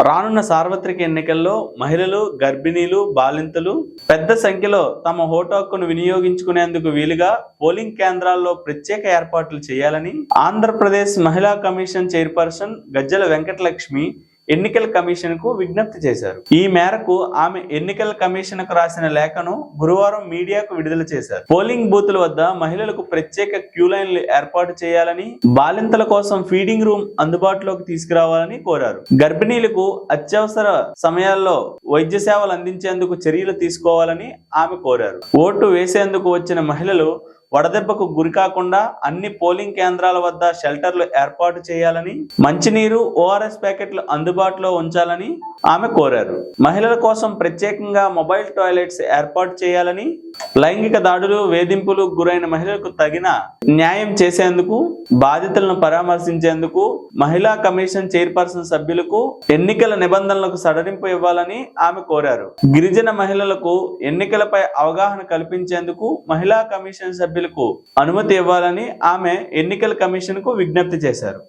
రానున్న సార్వత్రిక ఎన్నికల్లో మహిళలు, గర్భిణీలు, బాలింతలు పెద్ద సంఖ్యలో తమ ఓటు హక్కును వినియోగించుకునేందుకు వీలుగా పోలింగ్ కేంద్రాల్లో ప్రత్యేక ఏర్పాట్లు చేయాలని ఆంధ్రప్రదేశ్ మహిళా కమిషన్ చైర్పర్సన్ గజ్జల వెంకటలక్ష్మి ఎన్నికల కమిషన్ కు విజ్ఞప్తి చేశారు. ఈ మేరకు ఆమె ఎన్నికల కమిషన్ కు రాసిన లేఖను గురువారం మీడియాకు విడుదల చేశారు. పోలింగ్ బూతుల వద్ద మహిళలకు ప్రత్యేక క్యూ లైన్లు ఏర్పాటు చేయాలని, బాలింతల కోసం ఫీడింగ్ రూమ్ అందుబాటులోకి తీసుకురావాలని కోరారు. గర్భిణీలకు అత్యవసర సమయాల్లో వైద్య సేవలు అందించేందుకు చర్యలు తీసుకోవాలని ఆమె కోరారు. ఓటు వేసేందుకు వచ్చిన మహిళలు వడదెబ్బకు గురికాకుండా అన్ని పోలింగ్ కేంద్రాల వద్ద షెల్టర్లు ఏర్పాటు చేయాలని, మంచినీరు, ఓఆర్ఎస్ ప్యాకెట్లు అందుబాటులో ఉంచాలని ఆమె కోరారు. మహిళల కోసం ప్రత్యేకంగా మొబైల్ టాయిలెట్స్ ఏర్పాటు చేయాలని, లైంగిక దాడులు, వేధింపులు గురైన మహిళలకు తగిన న్యాయం చేసేందుకు, బాధితులను పరామర్శించేందుకు మహిళా కమిషన్ చైర్పర్సన్ సభ్యులకు ఎన్నికల నిబంధనలకు సడలింపు ఇవ్వాలని ఆమె కోరారు. గిరిజన మహిళలకు ఎన్నికలపై అవగాహన కల్పించేందుకు మహిళా కమిషన్ సభ్యులకు అనుమతి ఇవ్వాలని ఆమె ఎన్నికల కమిషన్ కు విజ్ఞప్తి చేశారు.